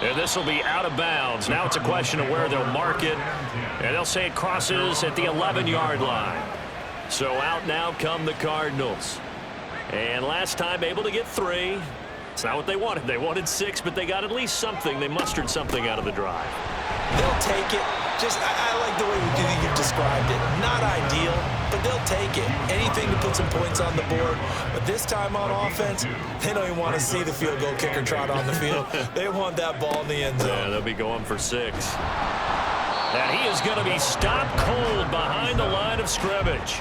Speaker 4: And this will be out of bounds. Now it's a question of where they'll mark it. And they'll say it crosses at the 11-yard line. So out now come the Cardinals. And last time able to get 3. It's not what they wanted. They wanted 6, but they got at least something. They mustered something out of the drive.
Speaker 3: They'll take it. I like the way you've described it. Not ideal, but they'll take it. Anything to put some points on the board. But this time on offense, they don't even want to see the field goal kicker trot on the field. They want that ball in the end zone.
Speaker 4: Yeah, they'll be going for 6. And he is going to be stopped cold behind the line of scrimmage.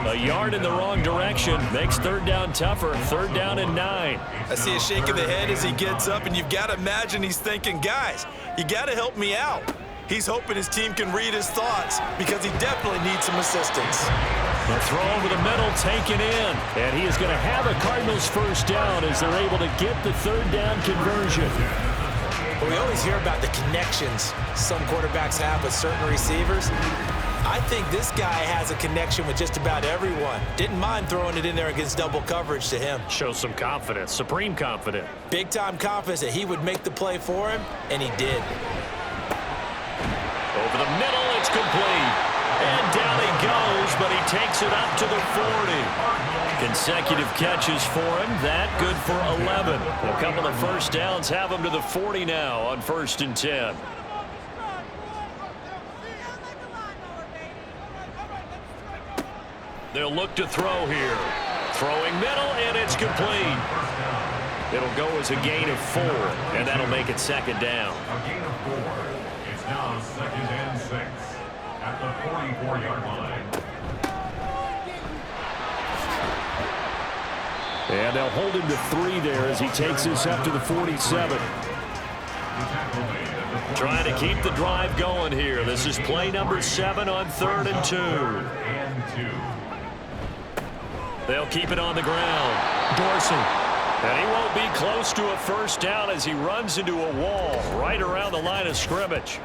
Speaker 4: A yard in the wrong direction makes third down tougher. Third down and 9.
Speaker 3: I see a shake of the head as he gets up, and you've got to imagine he's thinking, guys, you got to help me out. He's hoping his team can read his thoughts because he definitely needs some assistance.
Speaker 4: The throw over the middle taken in. And he is going to have a Cardinals first down as they're able to get the third down conversion.
Speaker 3: Well, we always hear about the connections some quarterbacks have with certain receivers. I think this guy has a connection with just about everyone. Didn't mind throwing it in there against double coverage to him.
Speaker 4: Shows some confidence, supreme confidence.
Speaker 3: Big-time confidence that he would make the play for him, and he did.
Speaker 4: Over the middle, it's complete. And down he goes, but he takes it up to the 40. Consecutive catches for him. That good for 11. A couple of first downs have him to the 40 now on 1st and 10. They'll look to throw here. Throwing middle, and it's complete. It'll go as a gain of 4, and that'll make it second down.
Speaker 5: A gain of 4. It's now 2nd and 6 at the 44-yard line.
Speaker 4: And they'll hold him to 3 there as he takes this up to the 47. Trying to keep the drive going here. This is play number 7 on 3rd and 2. They'll keep it on the ground. Dorsey. And he won't be close to a first down as he runs into a wall right around the line of scrimmage.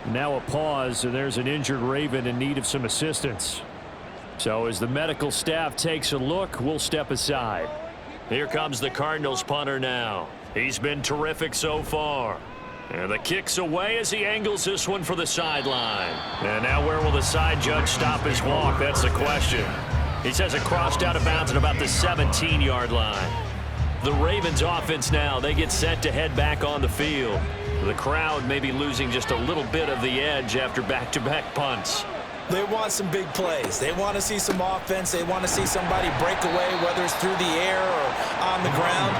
Speaker 4: Now a pause, and there's an injured Raven in need of some assistance. So as the medical staff takes a look, we'll step aside. Here comes the Cardinals punter now. He's been terrific so far. And the kick's away as he angles this one for the sideline. And now where will the side judge stop his walk? That's the question. He says it crossed out of bounds at about the 17-yard line. The Ravens offense now, they get set to head back on the field. The crowd may be losing just a little bit of the edge after back-to-back punts.
Speaker 3: They want some big plays. They want to see some offense. They want to see somebody break away, whether it's through the air or on the ground.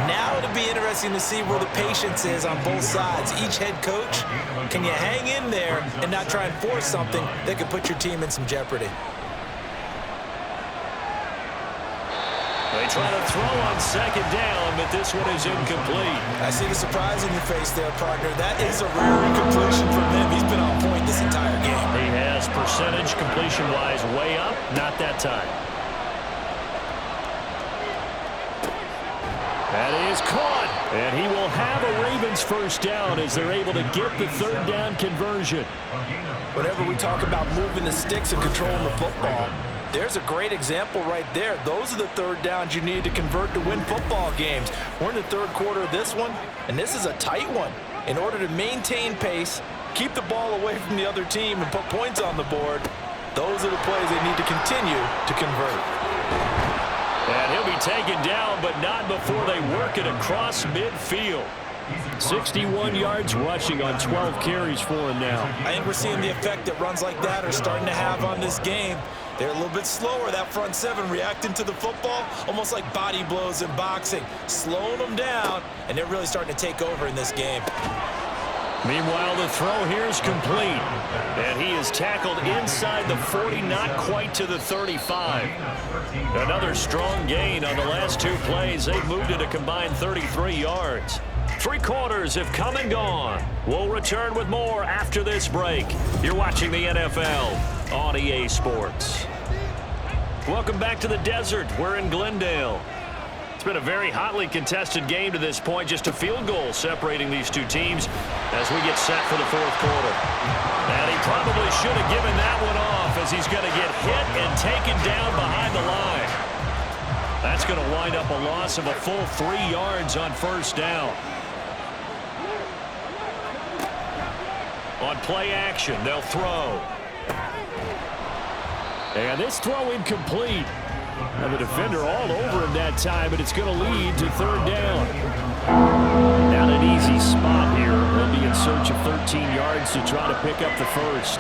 Speaker 3: Now it'll be interesting to see where the patience is on both sides. Each head coach, can you hang in there and not try and force something that could put your team in some jeopardy?
Speaker 4: They try to throw on second down, but this one is incomplete.
Speaker 3: I see the surprise in your face there, partner. That is a rare incompletion from him. He's been on point this entire game.
Speaker 4: He has percentage completion-wise way up, not that time. That is caught, and he will have a Ravens first down as they're able to get the third down conversion.
Speaker 3: Whenever we talk about moving the sticks and controlling the football, there's a great example right there. Those are the third downs you need to convert to win football games. We're in the third quarter of this one, and this is a tight one. In order to maintain pace, keep the ball away from the other team, and put points on the board, those are the plays they need to continue to convert.
Speaker 4: And he'll be taken down, but not before they work it across midfield. 61 yards rushing on 12 carries for him now.
Speaker 3: I think we're seeing the effect that runs like that are starting to have on this game. They're a little bit slower, that front seven, reacting to the football, almost like body blows in boxing, slowing them down, and they're really starting to take over in this game.
Speaker 4: Meanwhile, the throw here is complete, and he is tackled inside the 40, not quite to the 35. Another strong gain on the last 2 plays. They've moved it a combined 33 yards. 3 quarters have come and gone. We'll return with more after this break. You're watching the NFL on EA Sports. Welcome back to the desert. We're in Glendale.
Speaker 2: It's been a very hotly contested game to this point. Just a field goal separating these two teams as we get set for the fourth quarter. And he probably should have given that one off as he's going to get hit and taken down behind the line. That's going to wind up a loss of a full 3 yards on first down. On play action, they'll throw. And this throw incomplete. And the defender all over him that time, but it's going to lead to third down. Not an easy spot here. They'll be in search of 13 yards to try to pick up the first.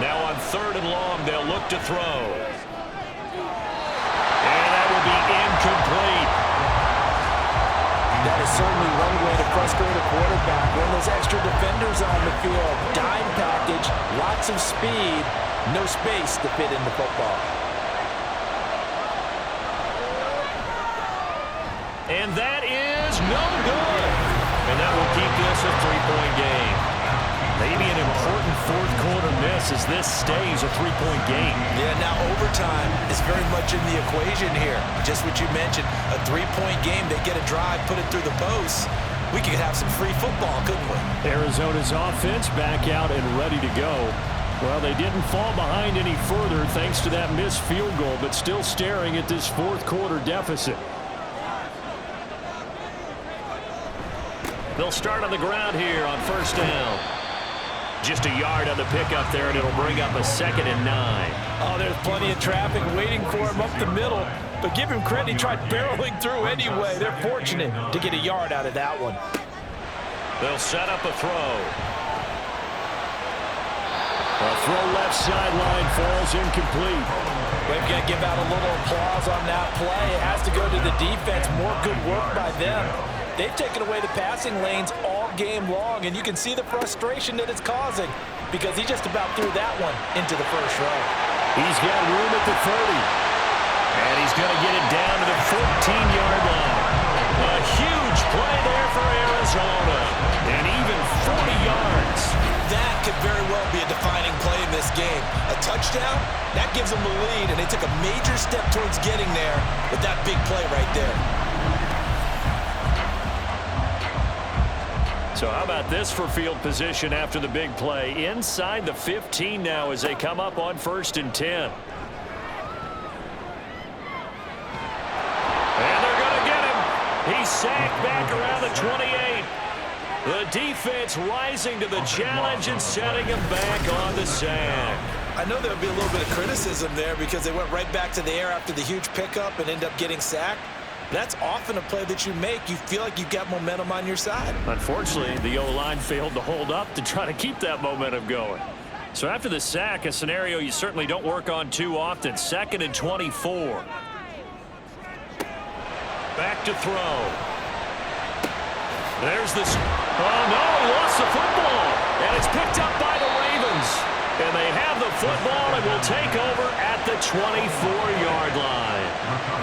Speaker 2: Now on third and long, they'll look to throw. And that will be incomplete.
Speaker 3: That is certainly one way to frustrate a quarterback. When there's extra defenders on the field, dime package, lots of speed, no space to fit in the football.
Speaker 2: And that is no good. And that will keep this a 3-point game. Maybe an important fourth quarter miss as this stays a 3-point game.
Speaker 3: Yeah, now overtime is very much in the equation here. Just what you mentioned, a 3-point game. They get a drive, put it through the posts. We could have some free football, couldn't we?
Speaker 2: Arizona's offense back out and ready to go. Well, they didn't fall behind any further thanks to that missed field goal, but still staring at this fourth quarter deficit. They'll start on the ground here on first down. Just a yard on the pickup there, and it'll bring up a 2nd and 9.
Speaker 3: Oh, there's plenty of traffic waiting for him up the middle. But give him credit, he tried barreling through anyway. They're fortunate to get a yard out of that one.
Speaker 2: They'll set up a throw. A throw left sideline falls incomplete.
Speaker 3: We've got to give out a little applause on that play. It has to go to the defense. More good work by them. They've taken away the passing lanes all game long, and you can see the frustration that it's causing because he just about threw that one into the first row.
Speaker 2: He's got room at the 30. And he's going to get it down to the 14-yard line. A huge play there for Arizona. And even 40 yards.
Speaker 3: That could very well be a defining play in this game. A touchdown, that gives them the lead, and they took a major step towards getting there with that big play right there.
Speaker 2: So how about this for field position after the big play? Inside the 15 now as they come up on 1st and 10. And they're going to get him. He's sacked back around the 28. The defense rising to the challenge and setting him back on the sack.
Speaker 3: I know there would be a little bit of criticism there because they went right back to the air after the huge pickup and end up getting sacked. That's often a play that you make. You feel like you've got momentum on your side.
Speaker 2: Unfortunately, the O-line failed to hold up to try to keep that momentum going. So after the sack, a scenario you certainly don't work on too often. 2nd and 24. Back to throw. There's this. Oh, no, he lost the football. And it's picked up by the Ravens. And they have the football and will take over at the 24-yard line.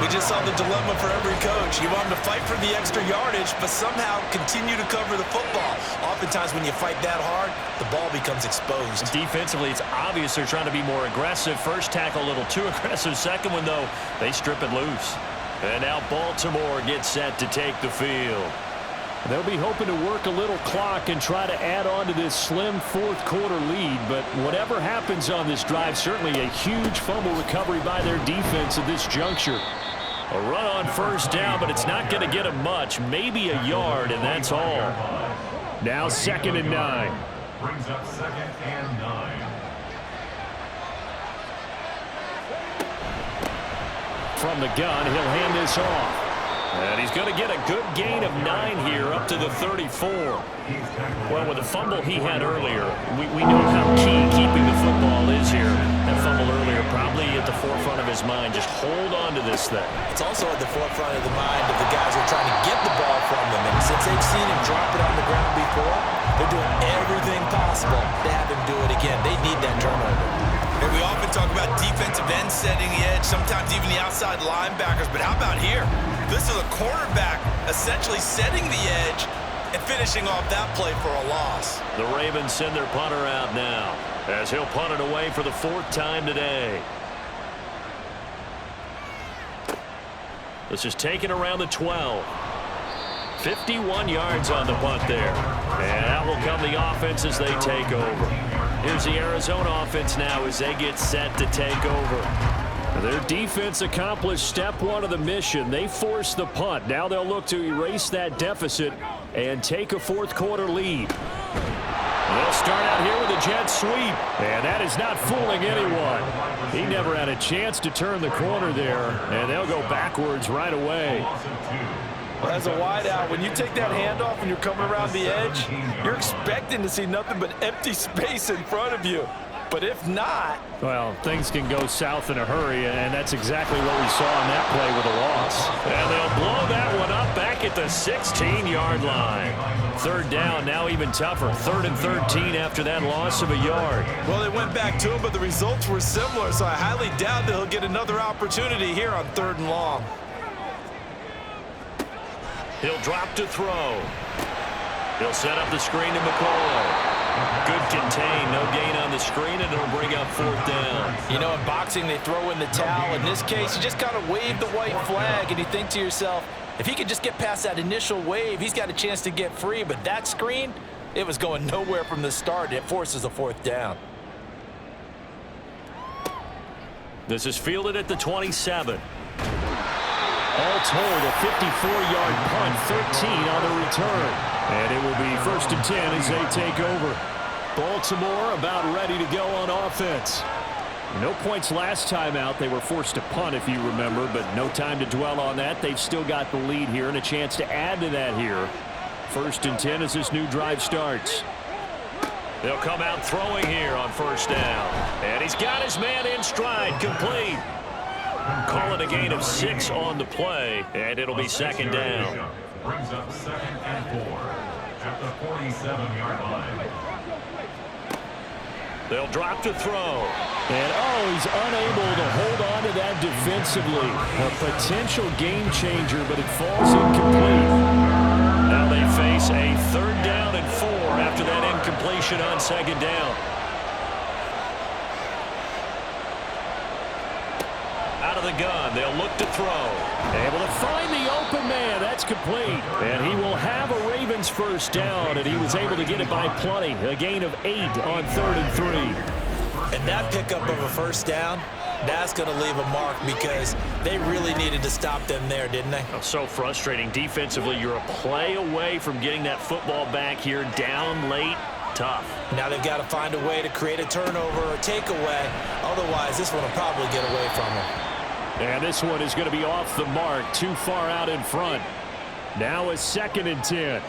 Speaker 3: We just saw the dilemma for every coach. You want them to fight for the extra yardage, but somehow continue to cover the football. Oftentimes when you fight that hard, the ball becomes exposed.
Speaker 2: Defensively, it's obvious they're trying to be more aggressive. First tackle a little too aggressive. Second one, though, they strip it loose. And now Baltimore gets set to take the field. They'll be hoping to work a little clock and try to add on to this slim fourth quarter lead. But whatever happens on this drive, certainly a huge fumble recovery by their defense at this juncture. A run on first down, but it's not going to get them much. Maybe a yard, and that's all. Now 2nd and 9.
Speaker 5: Brings up 2nd and 9.
Speaker 2: From the gun, he'll hand this off. And he's going to get a good gain of 9 here up to the 34. Well, with the fumble he had earlier, we know how key keeping the football is here. That fumble earlier probably at the forefront of his mind. Just hold on to this thing.
Speaker 3: It's also at the forefront of the mind of the guys who are trying to get the ball from them. And since they've seen him drop it on the ground before, they're doing everything possible to have him do it again. They need that turnover. And we often talk about defensive ends setting the edge, sometimes even the outside linebackers. But how about here? This is a cornerback essentially setting the edge and finishing off that play for a loss.
Speaker 2: The Ravens send their punter out now as he'll punt it away for the 4th time today. This is taken around the 12. 51 yards on the punt there. And out will come the offense as they take over. Here's the Arizona offense now as they get set to take over. Their defense accomplished step one of the mission. They forced the punt. Now they'll look to erase that deficit and take a fourth quarter lead. They'll start out here with a jet sweep, and that is not fooling anyone. He never had a chance to turn the corner there, and they'll go backwards right away.
Speaker 3: Well, as a wideout, when you take that handoff and you're coming around the edge, you're expecting to see nothing but empty space in front of you. But if not...
Speaker 2: Well, things can go south in a hurry, and that's exactly what we saw on that play with a loss. And they'll blow that one up back at the 16-yard line. Third down, now even tougher. 3rd and 13 after that loss of a yard.
Speaker 3: Well, they went back to him, but the results were similar, so I highly doubt that he'll get another opportunity here on 3rd and long.
Speaker 2: He'll drop to throw. He'll set up the screen to McCoy. Good contain, no gain on the screen, and it'll bring up 4th down.
Speaker 3: You know, in boxing, they throw in the towel. In this case, you just kind of wave the white flag, and you think to yourself, if he could just get past that initial wave, he's got a chance to get free. But that screen, it was going nowhere from the start. It forces a 4th down.
Speaker 2: This is fielded at the 27. All told, a 54-yard punt, 13 on the return. And it will be 1st and 10 as they take over. Baltimore about ready to go on offense. No points last time out. They were forced to punt, if you remember, but no time to dwell on that. They've still got the lead here and a chance to add to that here. 1st and 10 as this new drive starts. They'll come out throwing here on 1st down. And he's got his man in stride, complete. Call it a gain of 6 on the play, and it'll be 2nd down.
Speaker 5: Brings up 2nd and 4 at the 47-yard line.
Speaker 2: They'll drop to throw. And, he's unable to hold on to that defensively. A potential game changer, but it falls incomplete. Now they face a 3rd down and 4 after that incompletion on 2nd down. Out of the gun, they'll look to throw. Able to find the open man. That's complete. And he will have a Ravens 1st down, and he was able to get it by plenty. A gain of 8 on 3rd and 3.
Speaker 3: And that pickup of a 1st down, that's going to leave a mark because they really needed to stop them there, didn't they?
Speaker 2: So frustrating. Defensively, you're a play away from getting that football back here down late. Tough.
Speaker 3: Now they've got to find a way to create a turnover or takeaway. Otherwise, this one will probably get away from them.
Speaker 2: And this one is going to be off the mark, too far out in front. Now a 2nd and 10.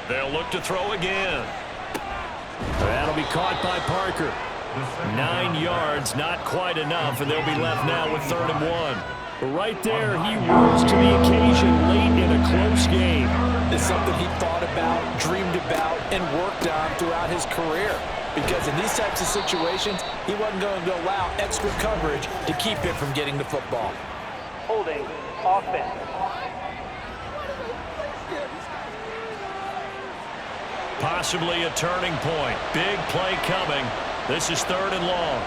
Speaker 2: They'll look to throw again. That'll be caught by Parker. 9 yards, not quite enough, and they'll be left now with 3rd and 1. But right there, he rose to the occasion late in a close game.
Speaker 3: It's something he thought about, dreamed about, and worked on throughout his career. Because in these types of situations, he wasn't going to allow extra coverage to keep him from getting the football.
Speaker 6: Holding offense.
Speaker 2: Possibly a turning point. Big play coming. This is 3rd and long.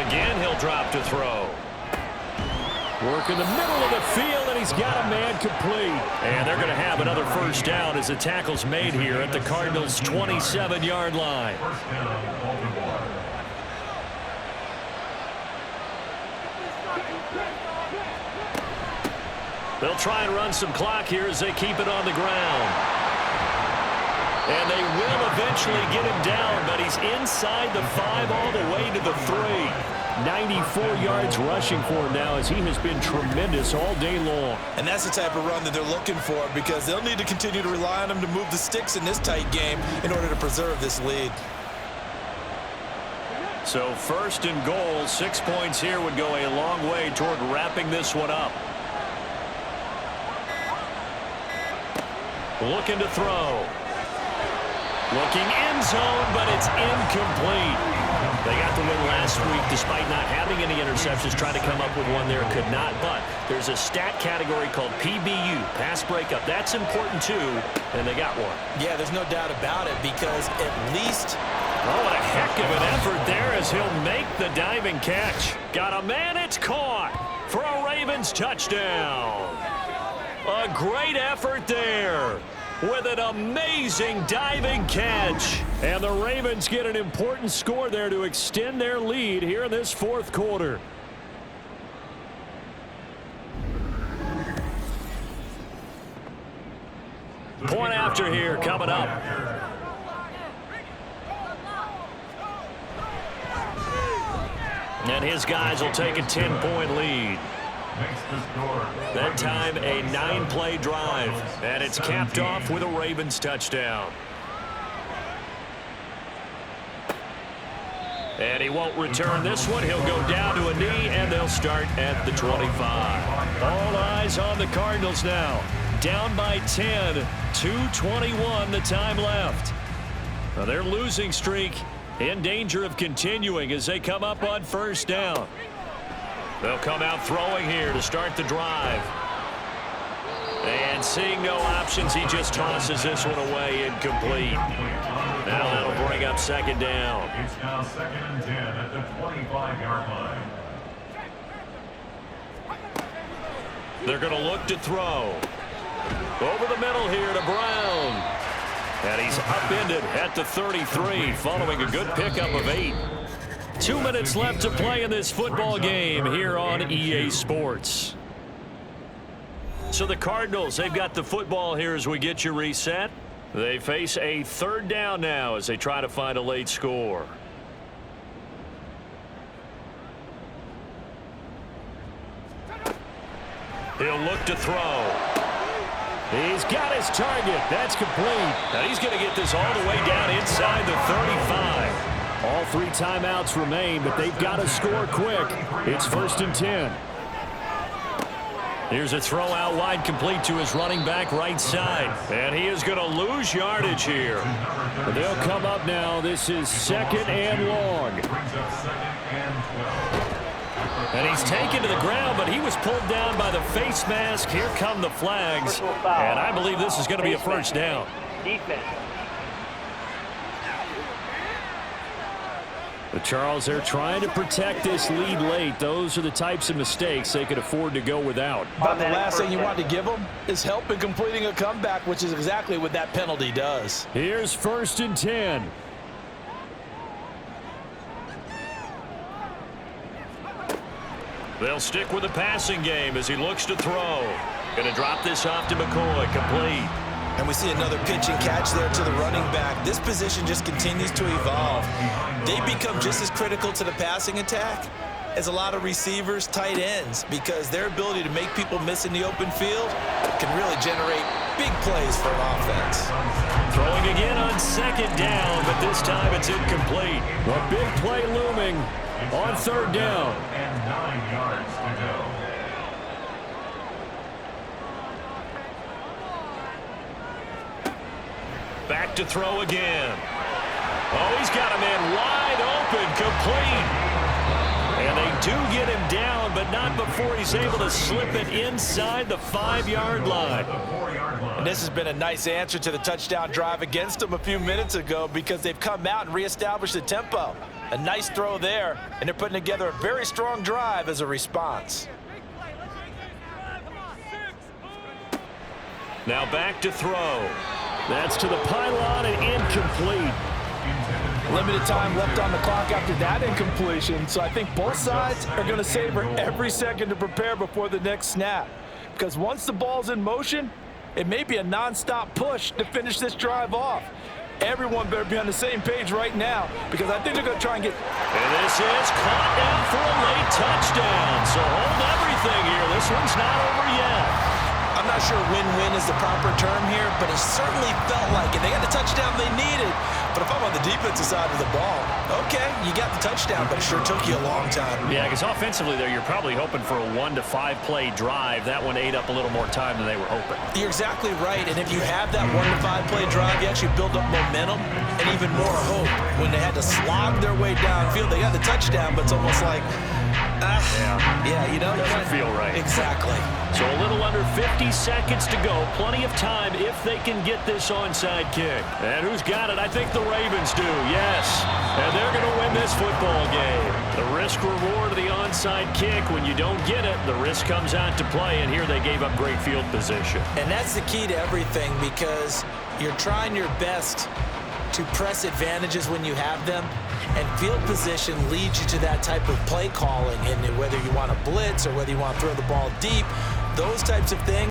Speaker 2: Again, he'll drop to throw. Work in the middle of the field, and he's got a man complete. And they're going to have another 1st down as the tackle's made here at the Cardinals' 27-yard line. They'll try and run some clock here as they keep it on the ground. And they will eventually get him down, but he's inside the 5 all the way to the 3. 94 yards rushing for him now as he has been tremendous all day long.
Speaker 3: And that's the type of run that they're looking for because they'll need to continue to rely on him to move the sticks in this tight game in order to preserve this lead.
Speaker 2: So 1st and goal, 6 points here would go a long way toward wrapping this one up. Looking to throw. Looking end zone, but it's incomplete. They got the win last week despite not having any interceptions. Tried to come up with one there, could not. But there's a stat category called PBU, pass breakup. That's important too, and they got one.
Speaker 3: Yeah, there's no doubt about it because at least
Speaker 2: Oh, and a heck of an effort there as he'll make the diving catch. Got a man, it's caught for a Ravens touchdown. A great effort there with an amazing diving catch. And the Ravens get an important score there to extend their lead here in this fourth quarter. Point after here coming up. And his guys will take a 10-point lead. That time a 9-play drive. And it's capped off with a Ravens touchdown. And he won't return this one. He'll go down to a knee, and they'll start at the 25. All eyes on the Cardinals now. Down by 10, 2:21 the time left. Now their losing streak in danger of continuing as they come up on first down. They'll come out throwing here to start the drive. And seeing no options, he just tosses this one away incomplete. Now that'll bring up second down.
Speaker 5: It's now 2nd and 10 at the 25-yard line.
Speaker 2: They're going to look to throw. Over the middle here to Brown. And he's upended at the 33 following a good pickup of 8. 2 minutes left to play in this football game here on EA Sports. So the Cardinals, they've got the football here as we get you reset. They face a third down now as they try to find a late score. He'll look to throw. He's got his target. That's complete. And he's going to get this all the way down inside the 35. All 3 timeouts remain, but they've got to score quick. It's 1st and 10. Here's a throw out wide, complete to his running back right side. And he is going to lose yardage here. But they'll come up now. This is 2nd and long. And he's taken to the ground, but he was pulled down by the face mask. Here come the flags. And I believe this is going to be a first down.
Speaker 6: Defense.
Speaker 2: But Charles, they're trying to protect this lead late. Those are the types of mistakes they could afford to go without.
Speaker 3: About the last thing you want to give them is help in completing a comeback, which is exactly what that penalty does.
Speaker 2: Here's 1st and 10. They'll stick with the passing game as he looks to throw. Going to drop this off to McCoy, complete.
Speaker 3: And we see another pitch and catch there to the running back. This position just continues to evolve. They become just as critical to the passing attack as a lot of receivers, tight ends, because their ability to make people miss in the open field can really generate big plays for an offense.
Speaker 2: Throwing again on 2nd down, but this time it's incomplete. A big play looming on 3rd down.
Speaker 5: And 9 yards to go.
Speaker 2: Back to throw again. Oh, he's got a man wide open, complete. And they do get him down, but not before he's able to slip it inside the 5-yard line.
Speaker 3: And this has been a nice answer to the touchdown drive against them a few minutes ago because they've come out and reestablished the tempo. A nice throw there, and they're putting together a very strong drive as a response.
Speaker 2: Now back to throw. That's to the pylon and incomplete.
Speaker 3: Limited time left on the clock after that incompletion, so I think both sides are going to savor every second to prepare before the next snap. Because once the ball's in motion, it may be a non-stop push to finish this drive off. Everyone better be on the same page right now because I think they're going to try and get...
Speaker 2: And this is caught down for a late touchdown. So hold everything here. This one's not over yet.
Speaker 3: I'm not sure win-win is the proper term here, but it certainly felt like it. They got the touchdown they needed. But if I'm on the defensive side of the ball, okay, you got the touchdown, but it sure took you a long time.
Speaker 2: Yeah, because offensively there, you're probably hoping for a 1 to 5 play drive. That one ate up a little more time than they were hoping.
Speaker 3: You're exactly right, and if you have that 1 to 5 play drive, you actually build up momentum and even more hope. When they had to slog their way downfield, they got the touchdown, but it's almost like Yeah, you know.
Speaker 2: Doesn't feel right.
Speaker 3: Exactly.
Speaker 2: So a little under 50 seconds to go. Plenty of time if they can get this onside kick. And who's got it? I think the Ravens do, yes. And they're going to win this football game. The risk-reward of the onside kick, when you don't get it, the risk comes out to play, and here they gave up great field position.
Speaker 3: And that's the key to everything, because you're trying your best to press advantages when you have them, and field position leads you to that type of play calling. And whether you want to blitz or whether you want to throw the ball deep, those types of things.